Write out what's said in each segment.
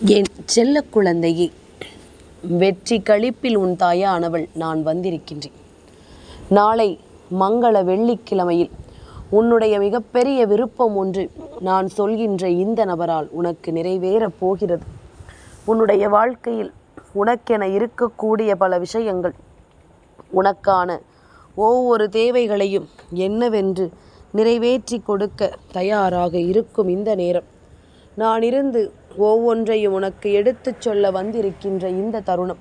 என் செல்ல குழந்தையே, வெற்றி களிப்பில் உன் தாயானவள் நான் வந்திருக்கின்றேன். நாளை மங்கள வெள்ளிக்கிழமையில் உன்னுடைய மிகப்பெரிய விருப்பம் ஒன்று நான் சொல்கின்ற இந்த நபரால் உனக்கு நிறைவேறப் போகிறது. உன்னுடைய வாழ்க்கையில் உனக்கென இருக்கக்கூடிய பல விஷயங்கள், உனக்கான ஒவ்வொரு தேவைகளையும் என்னவென்று நிறைவேற்றி கொடுக்க தயாராக இருக்கும் இந்த நேரம், நான் இருந்து ஒவ்வொன்றையும் உனக்கு எடுத்துச் சொல்ல வந்திருக்கின்ற இந்த தருணம்,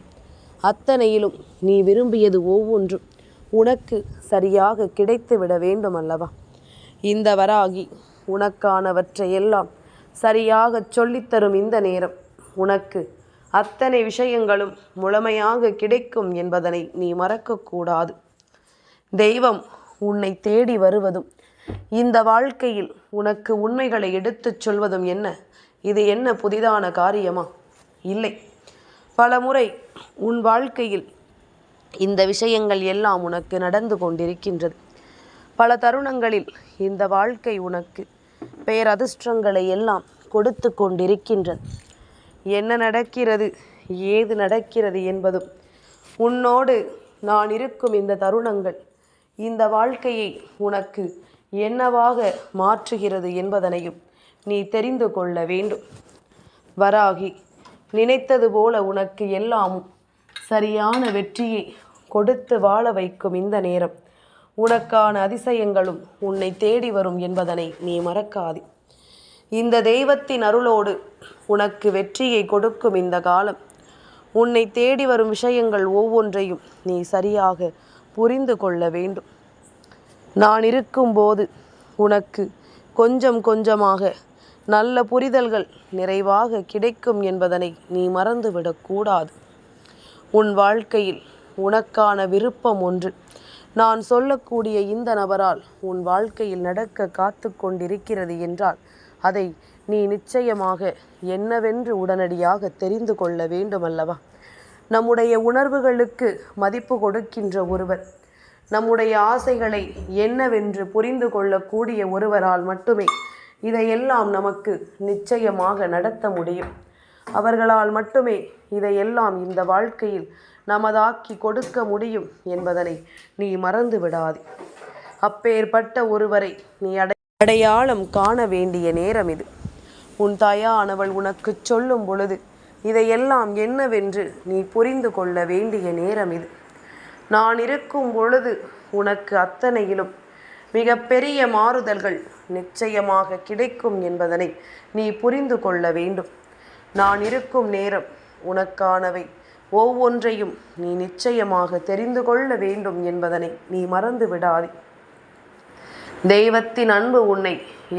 அத்தனையிலும் நீ விரும்பியது ஒவ்வொன்றும் உனக்கு சரியாக கிடைத்து விட வேண்டும் அல்லவா? இந்த வராகி உனக்கானவற்றையெல்லாம் சரியாக சொல்லித்தரும் இந்த நேரம், உனக்கு அத்தனை விஷயங்களும் முழுமையாக கிடைக்கும் என்பதனை நீ மறக்கக்கூடாது. தெய்வம் உன்னை தேடி வருவதும், இந்த வாழ்க்கையில் உனக்கு உண்மைகளை எடுத்துச் சொல்வதும் என்ன, இது என்ன புதிதான காரியமா? இல்லை. பல முறை உன் வாழ்க்கையில் இந்த விஷயங்கள் எல்லாம் உனக்கு நடந்து கொண்டிருக்கின்றது. பல தருணங்களில் இந்த வாழ்க்கை உனக்கு பேரதிர்ஷ்டங்களை எல்லாம் கொடுத்து கொண்டிருக்கின்றது. என்ன நடக்கிறது, ஏது நடக்கிறது என்பதும், உன்னோடு நான் இருக்கும் இந்த தருணங்கள் இந்த வாழ்க்கையை உனக்கு என்னவாக மாற்றுகிறது என்பதனையும் நீ தெரிந்து கொள்ள வேண்டும். வராகி, நினைத்தது போல உனக்கு எல்லாமும் சரியான வெற்றியை கொடுத்து வாழ வைக்கும் இந்த நேரம், உனக்கான அதிசயங்களும் உன்னை தேடி வரும் என்பதனை நீ மறக்காதே. இந்த தெய்வத்தின் அருளோடு உனக்கு வெற்றியை கொடுக்கும் இந்த காலம், உன்னை தேடி வரும் விஷயங்கள் ஒவ்வொன்றையும் நீ சரியாக புரிந்து கொள்ள வேண்டும். நான் இருக்கும்போது உனக்கு கொஞ்சம் கொஞ்சமாக நல்ல புரிதல்கள் நிறைவாக கிடைக்கும் என்பதனை நீ மறந்துவிடக்கூடாது. உன் வாழ்க்கையில் உனக்கான விருப்பம் ஒன்று நான் சொல்லக்கூடிய இந்த நபரால் உன் வாழ்க்கையில் நடக்க காத்து கொண்டிருக்கிறது என்றால், அதை நீ நிச்சயமாக என்னவென்று உடனடியாக தெரிந்து கொள்ள வேண்டுமல்லவா? நம்முடைய உணர்வுகளுக்கு மதிப்பு கொடுக்கின்ற ஒருவர், நம்முடைய ஆசைகளை என்னவென்று புரிந்து கொள்ளக்கூடிய ஒருவரால் மட்டுமே இதையெல்லாம் நமக்கு நிச்சயமாக நடத்த முடியும். அவர்களால் மட்டுமே இதையெல்லாம் இந்த வாழ்க்கையில் நமதாக்கி கொடுக்க முடியும் என்பதனை நீ மறந்து விடாதே. அப்பேற்பட்ட ஒருவரை நீ அடையாளம் காண வேண்டிய நேரம் இது. உன் தாயானவள் உனக்கு சொல்லும் பொழுது இதையெல்லாம் என்னவென்று நீ புரிந்து கொள்ள வேண்டிய நேரம் இது. நான் இருக்கும் பொழுது உனக்கு அத்தனையிலும் மிகப்பெரிய மாறுதல்கள் நிச்சயமாக கிடைக்கும் என்பதனை நீ புரிந்து கொள்ள வேண்டும். நான் இருக்கும் நேரம் உனக்கானவை ஒவ்வொன்றையும் நீ நிச்சயமாக தெரிந்து கொள்ள வேண்டும் என்பதனை நீ மறந்து விடாதே. தெய்வத்தின் அன்பு உன்னை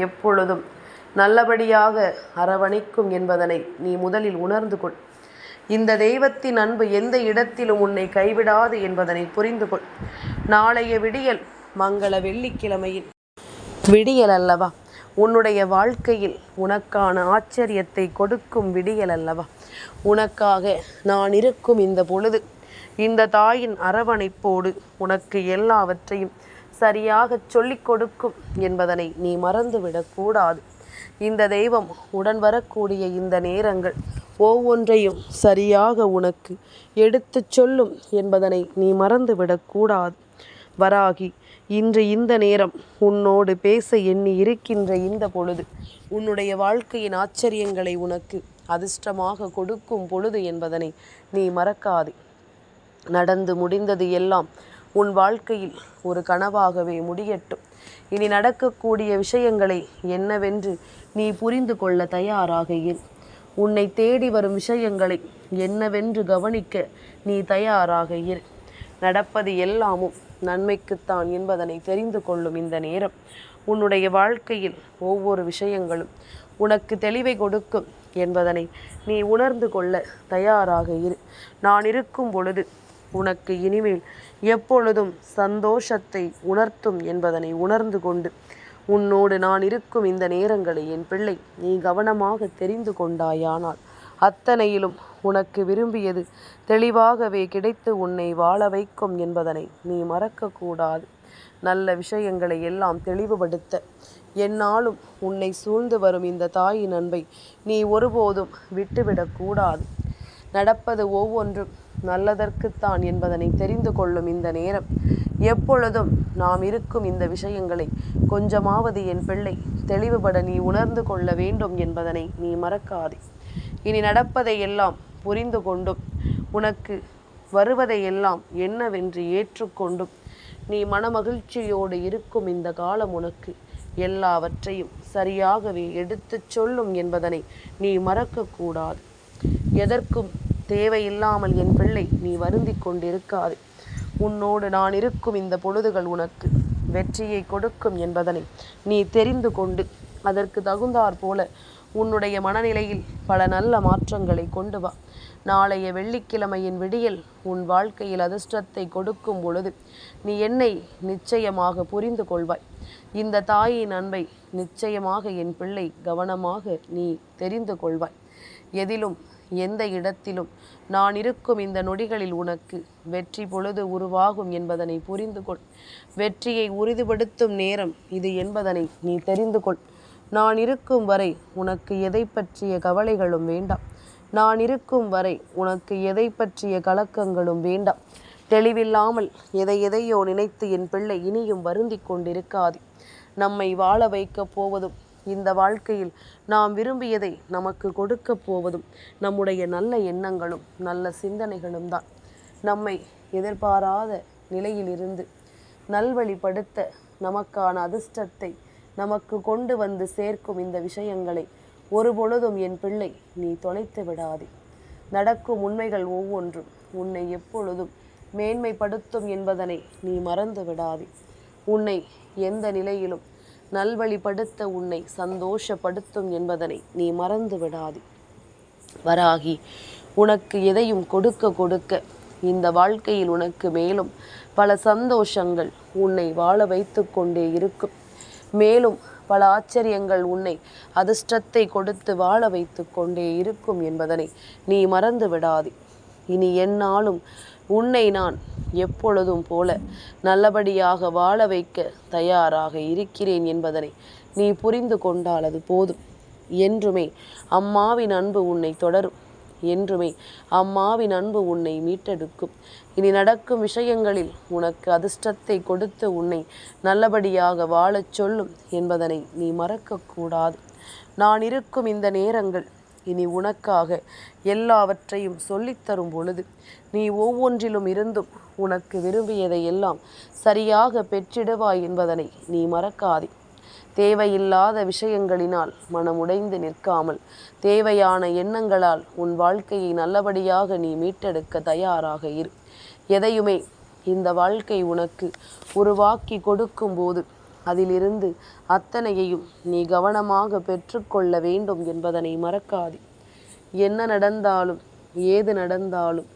எப்பொழுதும் நல்லபடியாக அரவணைக்கும் என்பதனை நீ முதலில் உணர்ந்து கொள். இந்த தெய்வத்தின் அன்பு எந்த இடத்திலும் உன்னை கைவிடாது என்பதனை புரிந்து கொள். நாளைய விடியல் மங்கள வெள்ளிக்கிழமையில் விடியல் அல்லவா? உன்னுடைய வாழ்க்கையில் உனக்கான ஆச்சரியத்தை கொடுக்கும் விடியல் அல்லவா? உனக்காக நான் இருக்கும் இந்த பொழுது, இந்த தாயின் அரவணைப்போடு உனக்கு எல்லாவற்றையும் சரியாக சொல்லிக் கொடுக்கும் என்பதனை நீ மறந்துவிடக்கூடாது. இந்த தெய்வம் உடன் வரக்கூடிய இந்த நேரங்கள் ஒவ்வொன்றையும் சரியாக உனக்கு எடுத்துச் சொல்லும் என்பதனை நீ மறந்துவிடக்கூடாது. வராகி, இன்று இந்த நேரம் உன்னோடு பேச எண்ணி இருக்கின்ற இந்த பொழுது உன்னுடைய வாழ்க்கையின் ஆச்சரியங்களை உனக்கு அதிர்ஷ்டமாக கொடுக்கும் பொழுது என்பதனை நீ மறக்காதே. நடந்து முடிந்தது எல்லாம் உன் வாழ்க்கையில் ஒரு கனவாகவே முடியட்டும். இனி நடக்கக்கூடிய விஷயங்களை என்னவென்று நீ புரிந்து கொள்ள தயாராக இரு. உன்னை தேடி வரும் விஷயங்களை என்னவென்று கவனிக்க நீ தயாராக இரு. நடப்பது எல்லாமும் நன்மைக்குத்தான் என்பதனை தெரிந்து கொள்ளும் இந்த நேரம், உன்னுடைய வாழ்க்கையில் ஒவ்வொரு விஷயங்களும் உனக்கு தெளிவை கொடுக்கும் என்பதனை நீ உணர்ந்து கொள்ள தயாராக இரு. நான் இருக்கும் பொழுது உனக்கு இனிமேல் எப்பொழுதும் சந்தோஷத்தை உணர்த்தும் என்பதனை உணர்ந்து கொண்டு, உன்னோடு நான் இருக்கும் இந்த நேரங்களை என் பிள்ளை நீ கவனமாக தெரிந்து கொண்டாயானால் அத்தனையிலும் உனக்கு விரும்பியது தெளிவாகவே கிடைத்து உன்னை வாழ வைக்கும் என்பதனை நீ மறக்கக்கூடாது. நல்ல விஷயங்களை எல்லாம் தெளிவுபடுத்த எந்நாளும் உன்னை சூழ்ந்து வரும் இந்த தாயின் அன்பை நீ ஒருபோதும் விட்டுவிடக்கூடாது. நடப்பது ஒவ்வொன்றும் நல்லதற்குத்தான் என்பதனை தெரிந்து கொள்ளும் இந்த நேரம், எப்பொழுதும் நாம் இருக்கும் இந்த விஷயங்களை கொஞ்சமாவது என் பிள்ளை தெளிவுபட நீ உணர்ந்து கொள்ள வேண்டும் என்பதனை நீ மறக்காதே. இனி நடப்பதை எல்லாம் புரிந்து கொண்டும் உனக்கு வருவதையெல்லாம் என்னவென்று ஏற்றுக்கொண்டும் நீ மனமகிழ்ச்சியோடு இருக்கும் இந்த காலம் உனக்கு எல்லாவற்றையும் சரியாகவே எடுத்துச் சொல்லும் என்பதனை நீ மறக்கக்கூடாது. எதற்கும் தேவையில்லாமல் என் பிள்ளை நீ வருந்தி கொண்டிருக்காது. உன்னோடு நான் இருக்கும் இந்த பொழுதுகள் உனக்கு வெற்றியை கொடுக்கும் என்பதனை நீ தெரிந்து கொண்டு அதற்கு தகுந்தாற் போல உன்னுடைய மனநிலையில் பல நல்ல மாற்றங்களை கொண்டு வா. நாளைய வெள்ளிக்கிழமையின் விடியல் உன் வாழ்க்கையில் அதிர்ஷ்டத்தை கொடுக்கும் பொழுது நீ என்னை நிச்சயமாக புரிந்து கொள்வாய். இந்த தாயின் அன்பை நிச்சயமாக என் பிள்ளை கவனமாக நீ தெரிந்து கொள்வாய். எதிலும் எந்த இடத்திலும் நான் இருக்கும் இந்த நொடிகளில் உனக்கு வெற்றி பொழுது உருவாகும் என்பதனை புரிந்து கொள். வெற்றியை உறுதிப்படுத்தும் நேரம் இது என்பதனை நீ தெரிந்து கொள். நான் இருக்கும் வரை உனக்கு எதை பற்றிய கவலைகளும் வேண்டாம். நான் இருக்கும் வரை உனக்கு எதை பற்றிய கலக்கங்களும் வேண்டாம். தெளிவில்லாமல் எதையோ நினைத்து என் பிள்ளை இனியும் வருந்தி கொண்டிருக்காது. நம்மை வாழ வைக்கப் போவதும் இந்த வாழ்க்கையில் நாம் விரும்பியதை நமக்கு கொடுக்க போவதும் நம்முடைய நல்ல எண்ணங்களும் நல்ல சிந்தனைகளும் தான். நம்மை எதிர்பாராத நிலையிலிருந்து நல்வழிப்படுத்த நமக்கான அதிர்ஷ்டத்தை நமக்கு கொண்டு வந்து சேர்க்கும் இந்த விஷயங்களை ஒருபொழுதும் என் பிள்ளை நீ தொலைத்து விடாதே. நடக்கும் உண்மைகள் ஒவ்வொன்றும் உன்னை எப்பொழுதும் மேன்மைப்படுத்தும் என்பதனை நீ மறந்து விடாதே. உன்னை எந்த நிலையிலும் நல்வழிப்படுத்த உன்னை சந்தோஷப்படுத்தும் என்பதனை நீ மறந்து விடாதே. வராகி உனக்கு எதையும் கொடுக்க கொடுக்க இந்த வாழ்க்கையில் உனக்கு மேலும் பல சந்தோஷங்கள் உன்னை வாழ வைத்து கொண்டே இருக்கும். மேலும் பல ஆச்சரியங்கள் உன்னை அதிர்ஷ்டத்தை கொடுத்து வாழ வைத்து கொண்டே இருக்கும் என்பதனை நீ மறந்து விடாதே. இனி எந்நாளும் உன்னை நான் எப்பொழுதும் போல நல்லபடியாக வாழ வைக்க தயாராக இருக்கிறேன் என்பதனை நீ புரிந்து கொண்டால் அது போதும். என்றுமே அம்மாவின் அன்பு உன்னை தொடரும். என்றுமே அம்மாவின் அன்பு உன்னை மீட்டெடுக்கும். இனி நடக்கும் விஷயங்களில் உனக்கு அதிர்ஷ்டத்தை கொடுத்து உன்னை நல்லபடியாக வாழச் சொல்லும் என்பதனை நீ மறக்கக்கூடாது. நான் இருக்கும் இந்த நேரங்கள் இனி உனக்காக எல்லாவற்றையும் சொல்லித்தரும் பொழுது நீ ஒவ்வொன்றிலும் இருந்தும் உனக்கு விரும்பியதை எல்லாம் சரியாக பெற்றிடுவாய் என்பதனை நீ மறக்காதே. தேவையில்லாத விஷயங்களினால் மனமுடைந்து நிற்காமல் தேவையான எண்ணங்களால் உன் வாழ்க்கையை நல்லபடியாக நீ மீட்டெடுக்க தயாராக இரு. எதையுமே இந்த வாழ்க்கை உனக்கு உருவாக்கி கொடுக்கும்போது அதிலிருந்து அத்தனையையும் நீ கவனமாக பெற்றுக்கொள்ள வேண்டும் என்பதனை மறக்காதே. என்ன நடந்தாலும் ஏது நடந்தாலும்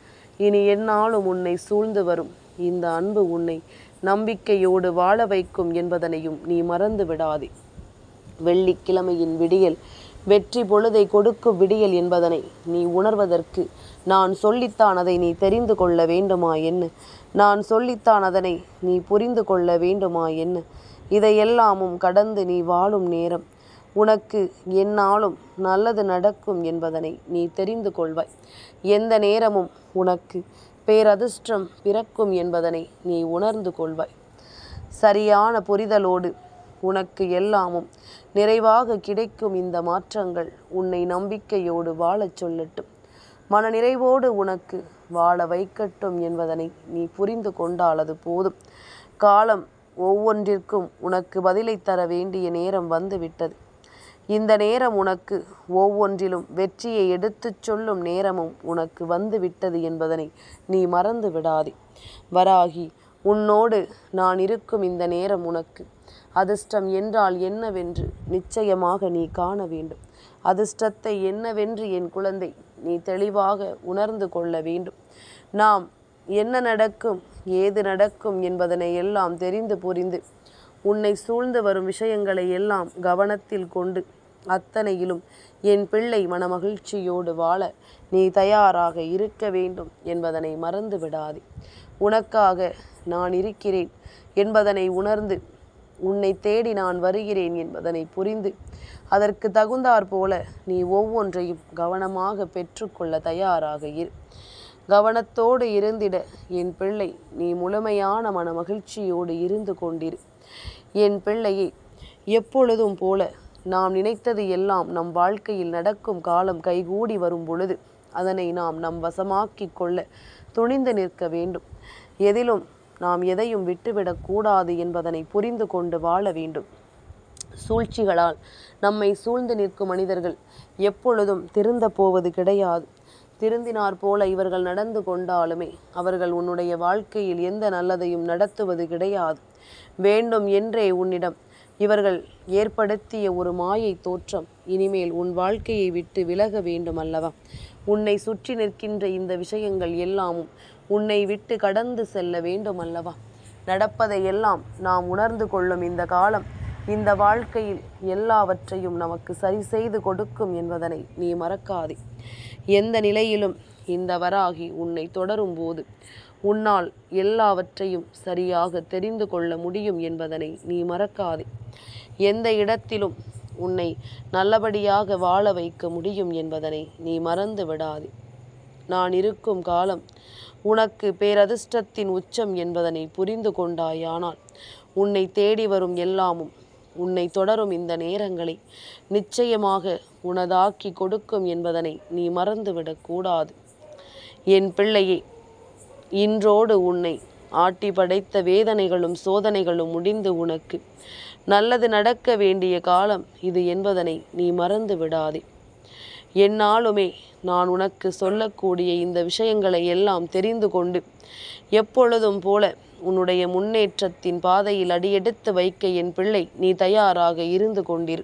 இனி எந்நாளும் உன்னை சூழ்ந்து வரும் இந்த அன்பு உன்னை நம்பிக்கையோடு வாழ வைக்கும் என்பதனையும் நீ மறந்து விடாதே. வெள்ளிக்கிழமையின் விடியல் வெற்றி பொழுதை கொடுக்கும் விடியல் என்பதனை நீ உணர்வதற்கு நான் சொல்லித்தான் அதை நீ தெரிந்து கொள்ள வேண்டுமா என்ன? நான் சொல்லித்தான் அதனை நீ புரிந்து கொள்ள வேண்டுமா என்ன? இதையெல்லாமும் கடந்து நீ வாழும் நேரம் உனக்கு எந்நாளும் நல்லது நடக்கும் என்பதனை நீ தெரிந்து கொள்வாய். எந்த நேரமும் உனக்கு பேரதிர்ஷ்டம் பிறக்கும் என்பதனை நீ உணர்ந்து கொள்வாய். சரியான புரிதலோடு உனக்கு எல்லாமும் நிறைவாக கிடைக்கும் இந்த மாற்றங்கள் உன்னை நம்பிக்கையோடு வாழச் சொல்லட்டும். மனநிறைவோடு உனக்கு வாழ வைக்கட்டும் என்பதனை நீ புரிந்து கொண்டால் அது போதும். காலம் ஒவ்வொன்றிற்கும் உனக்கு பதிலை தர வேண்டிய நேரம் வந்துவிட்டது. இந்த நேரம் உனக்கு ஒவ்வொன்றிலும் வெற்றியை எடுத்துச் சொல்லும் நேரமும் உனக்கு வந்துவிட்டது என்பதனை நீ மறந்து விடாதே. வராகி உன்னோடு நான் இருக்கும் இந்த நேரம் உனக்கு அதிர்ஷ்டம் என்றால் என்னவென்று நிச்சயமாக நீ காண வேண்டும். அதிர்ஷ்டத்தை என்னவென்று என் குழந்தை நீ தெளிவாக உணர்ந்து கொள்ள வேண்டும். நாம் என்ன நடக்கும் ஏது நடக்கும் என்பதனை எல்லாம் தெரிந்து புரிந்து உன்னை சூழ்ந்து வரும் விஷயங்களை எல்லாம் கவனத்தில் கொண்டு அத்தனையிலும் என் பிள்ளை மனமகிழ்ச்சியோடு வாழ நீ தயாராக இருக்க வேண்டும் என்பதனை மறந்து விடாதே. உனக்காக நான் இருக்கிறேன் என்பதனை உணர்ந்து உன்னை தேடி நான் வருகிறேன் என்பதனை புரிந்து அதற்கு தகுந்தாற் போல நீ ஒவ்வொன்றையும் கவனமாக பெற்றுக்கொள்ள தயாராக இரு. கவனத்தோடு இருந்திட என் பிள்ளை, நீ முழுமையான மன மகிழ்ச்சியோடு இருந்து கொண்டிரு. என் பிள்ளையே, எப்பொழுதும் போல நாம் நினைத்தது எல்லாம் நம் வாழ்க்கையில் நடக்கும் காலம் கைகூடி வரும் பொழுது அதனை நாம் நம் வசமாக்கி கொள்ள துணிந்து நிற்க வேண்டும். எதிலும் நாம் எதையும் விட்டுவிடக்கூடாது என்பதனை புரிந்து கொண்டு வாழ வேண்டும். சூழ்ச்சிகளால் நம்மை சூழ்ந்து நிற்கும் மனிதர்கள் எப்பொழுதும் திருந்த போவது கிடையாது. திருந்தினார் போல இவர்கள் நடந்து கொண்டாலுமே அவர்கள் உன்னுடைய வாழ்க்கையில் எந்த நல்லதையும் நடத்துவது கிடையாது. வேண்டும் என்றே உன்னிடம் இவர்கள் ஏற்படுத்திய ஒரு மாயை தோற்றம் இனிமேல் உன் வாழ்க்கையை விட்டு விலக வேண்டும் அல்லவா? உன்னை சுற்றி நிற்கின்ற இந்த விஷயங்கள் எல்லாமும் உன்னை விட்டு கடந்து செல்ல வேண்டும் அல்லவா? நடப்பதை எல்லாம் நாம் உணர்ந்து கொள்ளும் இந்த காலம் இந்த வாழ்க்கையில் எல்லாவற்றையும் நமக்கு சரி செய்து கொடுக்கும் என்பதனை நீ மறக்காதே. எந்த நிலையிலும் இந்த வராகி உன்னை தொடரும் போது உன்னால் எல்லாவற்றையும் சரியாக தெரிந்து கொள்ள முடியும் என்பதனை நீ மறக்காதே. எந்த இடத்திலும் உன்னை நல்லபடியாக வாழ வைக்க முடியும் என்பதனை நீ மறந்து விடாதே. நான் இருக்கும் காலம் உனக்கு பேரதிர்ஷ்டத்தின் உச்சம் என்பதனை புரிந்து கொண்டாயானால் உன்னை தேடி வரும் எல்லாமும் உன்னை தொடரும் இந்த நேரங்களை நிச்சயமாக உனதாக்கி கொடுக்கும் என்பதனை நீ மறந்துவிடக்கூடாது. என் பிள்ளையே, இன்றோடு உன்னை ஆட்டி படைத்த வேதனைகளும் சோதனைகளும் முடிந்து உனக்கு நல்லது நடக்க வேண்டிய காலம் இது என்பதனை நீ மறந்து விடாதே. என்னாலுமே நான் உனக்கு சொல்லக்கூடிய இந்த விஷயங்களை எல்லாம் தெரிந்து கொண்டு எப்பொழுதும் போல உன்னுடைய முன்னேற்றத்தின் பாதையில் அடியெடுத்து வைக்க என் பிள்ளை நீ தயாராக இருந்து கொண்டிரு.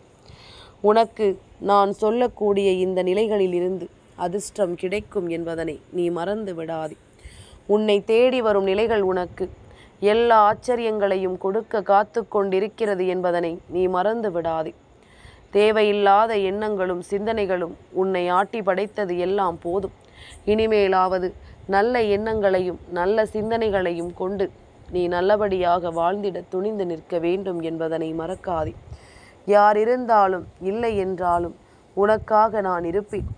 உனக்கு நான் சொல்லக்கூடிய இந்த நிலைகளில் இருந்து அதிர்ஷ்டம் கிடைக்கும் என்பதனை நீ மறந்து விடாதே. உன்னை தேடி வரும் நிலைகள் உனக்கு எல்லா ஆச்சரியங்களையும் கொடுக்க காத்து கொண்டிருக்கிறது என்பதனை நீ மறந்து விடாதே. தேவையில்லாத எண்ணங்களும் சிந்தனைகளும் உன்னை ஆட்டி படைத்தது எல்லாம் போதும். இனிமேலாவது நல்ல எண்ணங்களையும் நல்ல சிந்தனைகளையும் கொண்டு நீ நல்லபடியாக வாழ்ந்திட துணிந்து நிற்க வேண்டும் என்பதனை மறக்காதே. யார் இருந்தாலும் இல்லை என்றாலும் உனக்காக நான் இருப்பேன்.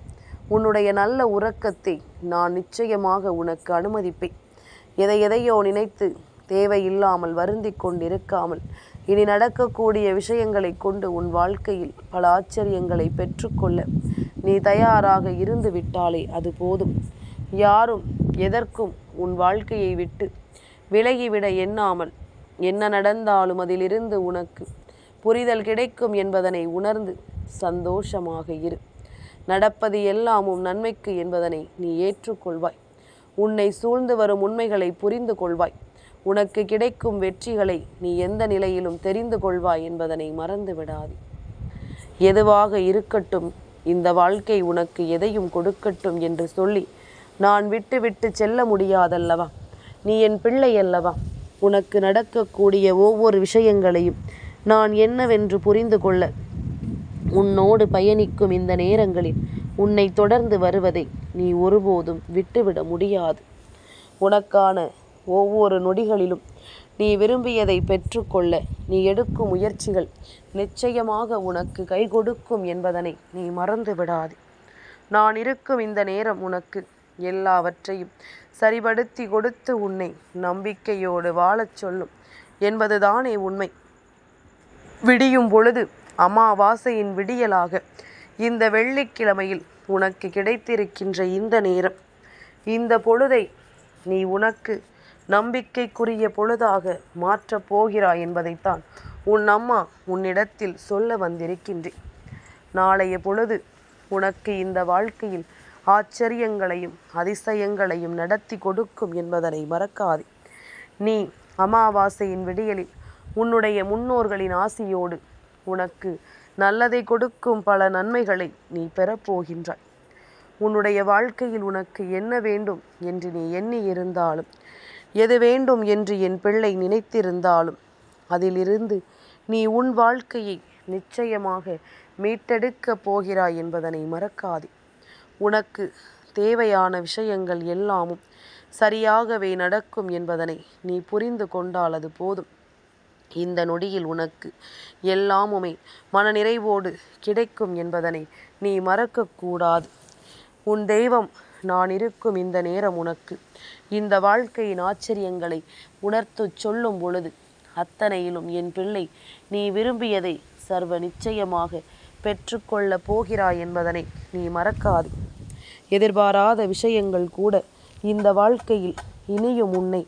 உன்னுடைய நல்ல உறக்கத்தை நான் நிச்சயமாக உனக்கு அனுமதிப்பேன். எதையோ நினைத்து தேவையில்லாமல் வருந்தி கொண்டிருக்காமல் இனி நடக்கக்கூடிய விஷயங்களை கொண்டு உன் வாழ்க்கையில் பல ஆச்சரியங்களை பெற்றுக்கொள்ள நீ தயாராக இருந்து விட்டாலே அது போதும். யாரும் எதற்கும் உன் வாழ்க்கையை விட்டு விலகிவிட எண்ணாமல் என்ன நடந்தாலும் அதிலிருந்து உனக்கு புரிதல் கிடைக்கும் என்பதனை உணர்ந்து சந்தோஷமாக இரு. நடப்பது எல்லாமும் நன்மைக்கு என்பதனை நீ ஏற்றுக்கொள்வாய். உன்னை சூழ்ந்து வரும் உண்மைகளை புரிந்து கொள்வாய். உனக்கு கிடைக்கும் வெற்றிகளை நீ எந்த நிலையிலும் தெரிந்து கொள்வாய் என்பதனை மறந்து விடாதே. எதுவாக இருக்கட்டும், இந்த வாழ்க்கை உனக்கு எதையும் கொடுக்கட்டும் என்று சொல்லி நான் விட்டு செல்ல முடியாதல்லவா? நீ என் பிள்ளை அல்லவா? உனக்கு நடக்கக்கூடிய ஒவ்வொரு விஷயங்களையும் நான் என்னவென்று புரிந்து கொள்ள உன்னோடு பயணிக்கும் இந்த நேரங்களில் உன்னை தொடர்ந்து வருவதை நீ ஒருபோதும் விட்டுவிட முடியாது. உனக்கான ஒவ்வொரு நொடிகளிலும் நீ விரும்பியதை பெற்றுக்கொள்ள நீ எடுக்கும் முயற்சிகள் நிச்சயமாக உனக்கு கை கொடுக்கும் என்பதனை நீ மறந்து விடாதே. நான் இருக்கும் இந்த நேரம் உனக்கு எல்லாவற்றையும் சரிபடுத்தி கொடுத்து உன்னை நம்பிக்கையோடு வாழச் சொல்லும் என்பதுதானே உண்மை. விடியும் பொழுது அமாவாசையின் விடியலாக இந்த வெள்ளிக்கிழமையில் உனக்கு கிடைத்திருக்கின்ற இந்த நேரம், இந்த பொழுதை நீ உனக்கு நம்பிக்கைக்குரிய பொழுதாக மாற்றப் போகிறாய் என்பதைத்தான் உன் அம்மா உன்னிடத்தில் சொல்ல வந்திருக்கின்றேன். நாளைய பொழுது உனக்கு இந்த வாழ்க்கையில் ஆச்சரியங்களையும் அதிசயங்களையும் நடத்தி கொடுக்கும் என்பதனை மறக்காதே. நீ அமாவாசையின் விடியலில் உன்னுடைய முன்னோர்களின் ஆசியோடு உனக்கு நல்லதை கொடுக்கும் பல நன்மைகளை நீ பெறப்போகின்றாய். உன்னுடைய வாழ்க்கையில் உனக்கு என்ன வேண்டும் என்று நீ எண்ணி இருந்தாலும், எது வேண்டும் என்று என் பிள்ளை நினைத்திருந்தாலும் அதிலிருந்து நீ உன் வாழ்க்கையை நிச்சயமாக மீட்டெடுக்கப் போகிறாய் என்பதனை மறக்காதே. உனக்கு தேவையான விஷயங்கள் எல்லாமும் சரியாகவே நடக்கும் என்பதனை நீ புரிந்து கொண்டால் அது போதும். இந்த நொடியில் உனக்கு எல்லாமுமே மனநிறைவோடு கிடைக்கும் என்பதனை நீ மறக்கக்கூடாது. உன் தெய்வம் நான் இருக்கும் இந்த நேரம் உனக்கு இந்த வாழ்க்கையின் ஆச்சரியங்களை உணர்த்து சொல்லும் பொழுது அத்தனையிலும் என் பிள்ளை நீ விரும்பியதை சர்வ நிச்சயமாக பெற்றுக்கொள்ளப் போகிறாய் என்பதனை நீ மறக்காது. எதிர்பாராத விஷயங்கள் கூட இந்த வாழ்க்கையில் இனியும் உன்னை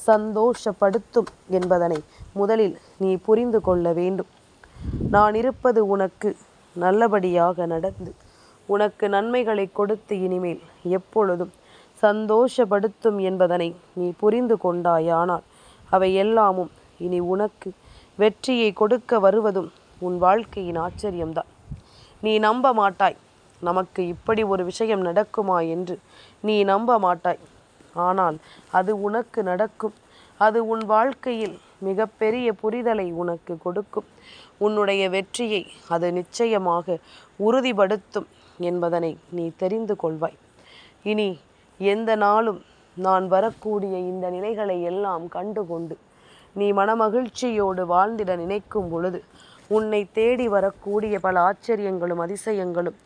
சந்தோஷப்படுத்தும் என்பதனை முதலில் நீ புரிந்து கொள்ள வேண்டும். நான் இருப்பது உனக்கு நல்லபடியாக நடந்து உனக்கு நன்மைகளை கொடுத்து இனிமேல் எப்பொழுதும் சந்தோஷப்படுத்தும் என்பதனை நீ புரிந்து கொண்டாயானால் அவை எல்லாமும் இனி உனக்கு வெற்றியை கொடுக்க வருவதும் உன் வாழ்க்கையின் ஆச்சரியம்தான். நீ நம்ப மாட்டாய், நமக்கு இப்படி ஒரு விஷயம் நடக்குமா என்று நீ நம்ப மாட்டாய். ஆனால் அது உனக்கு நடக்கும். அது உன் வாழ்க்கையில் மிகப்பெரிய புரிதலை உனக்கு கொடுக்கும். உன்னுடைய வெற்றியை அது நிச்சயமாக உறுதிப்படுத்தும் என்பதனை நீ தெரிந்து கொள்வாய். இனி எந்த நாளும் நான் வரக்கூடிய இந்த நிலைகளை எல்லாம் கண்டுகொண்டு நீ மனமகிழ்ச்சியோடு வாழ்ந்திட நினைக்கும் பொழுது உன்னை தேடி வரக்கூடிய பல ஆச்சரியங்களும் அதிசயங்களும்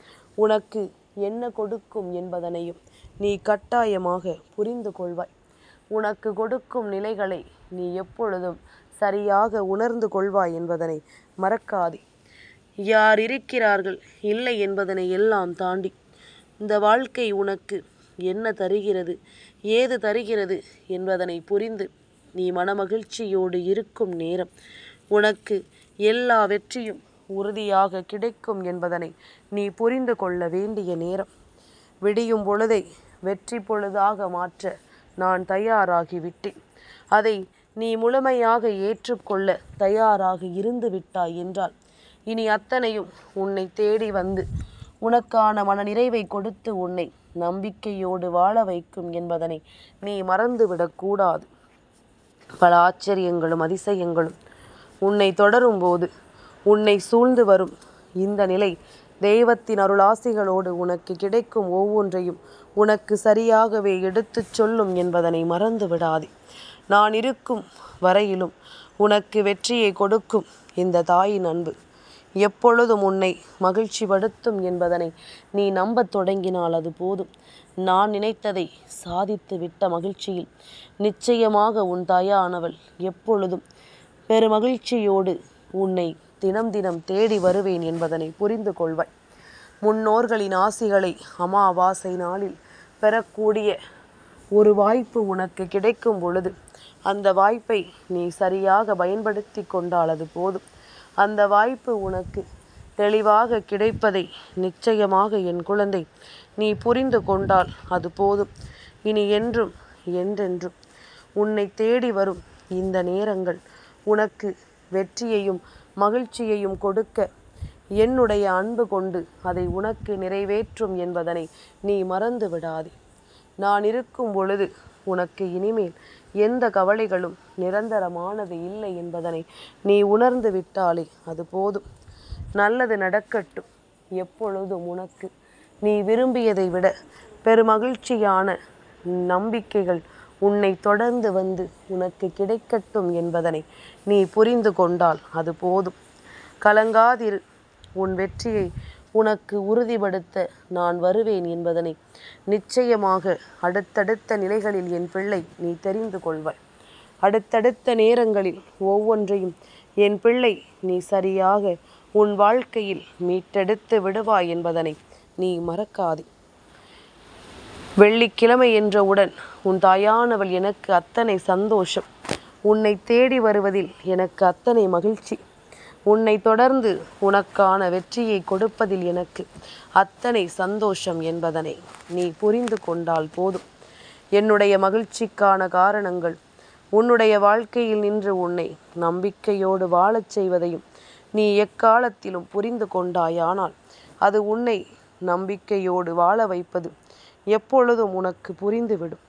உனக்கு என்ன கொடுக்கும் என்பதனையும் நீ கட்டாயமாக புரிந்து கொள்வாய். உனக்கு கொடுக்கும் நிலைகளை நீ எப்பொழுதும் சரியாக உணர்ந்து கொள்வாய் என்பதனை மறக்காதே. யார் இருக்கிறார்கள் இல்லை என்பதனை எல்லாம் தாண்டி இந்த வாழ்க்கை உனக்கு என்ன தருகிறது, ஏது தருகிறது என்பதனை புரிந்து நீ மனமகிழ்ச்சியோடு இருக்கும் நேரம் உனக்கு எல்லா வெற்றியும் உறுதியாக கிடைக்கும் என்பதனை நீ புரிந்து கொள்ள வேண்டிய நேரம். விடியும் பொழுதை வெற்றி பொழுதாக மாற்ற நான் தயாராகிவிட்டேன். அதை நீ முழுமையாக ஏற்றுக்கொள்ள தயாராக இருந்து விட்டாய் என்றால் இனி அத்தனையும் உன்னை தேடி வந்து உனக்கான மனநிறைவை கொடுத்து உன்னை நம்பிக்கையோடு வாழ வைக்கும் என்பதனை நீ மறந்துவிடக்கூடாது. பல ஆச்சரியங்களும் அதிசயங்களும் உன்னை தொடரும் போது உன்னை சூழ்ந்து வரும் இந்த நிலை தெய்வத்தின் அருளாசிகளோடு உனக்கு கிடைக்கும் ஒவ்வொன்றையும் உனக்கு சரியாகவே எடுத்துச் சொல்லும் என்பதனை மறந்து விடாதே. நான் இருக்கும் வரையிலும் உனக்கு வெற்றியை கொடுக்கும் இந்த தாயின் அன்பு எப்பொழுதும் உன்னை மகிழ்ச்சிப்படுத்தும் என்பதனை நீ நம்பத் தொடங்கினால் அது போதும். நான் நினைத்ததை சாதித்து விட்ட மகிழ்ச்சியில் நிச்சயமாக உன் தாயானவள் எப்பொழுதும் பெருமகிழ்ச்சியோடு உன்னை தினம் தினம் தேடி வருவேன் என்பதனை புரிந்து கொள்வாய். முன்னோர்களின் ஆசிகளை அமாவாசை நாளில் பெறக்கூடிய ஒரு வாய்ப்பு உனக்கு கிடைக்கும் பொழுது அந்த வாய்ப்பை நீ சரியாக பயன்படுத்தி கொண்டால் அது போதும். அந்த வாய்ப்பு உனக்கு தெளிவாக கிடைப்பதை நிச்சயமாக என் குழந்தை நீ புரிந்து கொண்டால் அது போதும். இனி என்றும் என்றென்றும் உன்னை தேடி வரும் இந்த நேரங்கள் உனக்கு வெற்றியையும் மகிழ்ச்சியையும் கொடுக்க என்னுடைய அன்பு கொண்டு அதை உனக்கு நிறைவேற்றும் என்பதனை நீ மறந்து விடாதே. நான் இருக்கும் பொழுது உனக்கு இனிமேல் எந்த கவலைகளும் நிரந்தரமானது இல்லை என்பதனை நீ உணர்ந்து விட்டாலே அது போதும். நல்லது நடக்கட்டும். எப்பொழுதும் உனக்கு நீ விரும்பியதை விட பெருமகிழ்ச்சியான நம்பிக்கைகள் உன்னை தொடர்ந்து வந்து உனக்கு கிடைக்கட்டும் என்பதனை நீ புரிந்து கொண்டால் அது போதும். கலங்காதிரு. உன் வெற்றியை உனக்கு உறுதிப்படுத்த நான் வருவேன் என்பதனை நிச்சயமாக அடுத்தடுத்த நிலைகளில் என் பிள்ளை நீ தெரிந்து கொள்வாய். அடுத்தடுத்த நேரங்களில் ஒவ்வொன்றையும் என் பிள்ளை நீ சரியாக உன் வாழ்க்கையில் மீட்டெடுத்து விடுவாய் என்பதனை நீ மறக்காதே. வெள்ளிக்கிழமை என்றவுடன் உன் தாயானவள் எனக்கு அத்தனை சந்தோஷம். உன்னை தேடி வருவதில் எனக்கு அத்தனை மகிழ்ச்சி. உன்னை தொடர்ந்து உனக்கான வெற்றியை கொடுப்பதில் எனக்கு அத்தனை சந்தோஷம் என்பதனை நீ புரிந்து கொண்டால் போதும். என்னுடைய மகிழ்ச்சிக்கான காரணங்கள் உன்னுடைய வாழ்க்கையில் நின்று உன்னை நம்பிக்கையோடு வாழச் செய்வதையும் நீ எக்காலத்திலும் புரிந்து கொண்டாயானால் அது உன்னை நம்பிக்கையோடு வாழ வைப்பது எப்பொழுதும் உனக்கு புரிந்துவிடும்.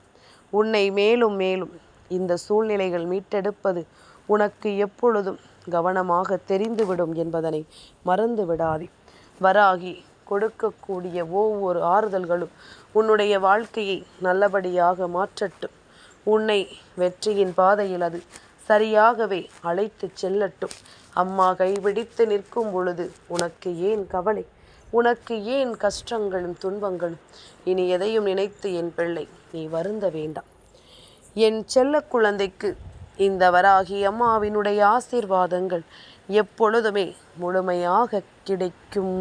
உன்னை மேலும் மேலும் இந்த சூழ்நிலைகள் மீட்டெடுப்பது உனக்கு எப்பொழுதும் கவனமாக தெரிந்துவிடும் என்பதனை மறந்து விடாதே. வராகி கொடுக்கக்கூடிய ஒவ்வொரு ஆறுதல்களும் உன்னுடைய வாழ்க்கையை நல்லபடியாக மாற்றட்டும். உன்னை வெற்றியின் பாதையில் அது சரியாகவே அழைத்துச் செல்லட்டும். அம்மா கைபிடித்து நிற்கும் பொழுது உனக்கு ஏன் கவலை, உனக்கு ஏன் கஷ்டங்களும் துன்பங்களும்? இனி எதையும் நினைத்து என் பிள்ளை நீ வருந்த வேண்டாம். என் செல்ல குழந்தைக்கு இந்த வராகி அம்மாவினுடைய ஆசீர்வாதங்கள் எப்பொழுதுமே முழுமையாக கிடைக்கும்.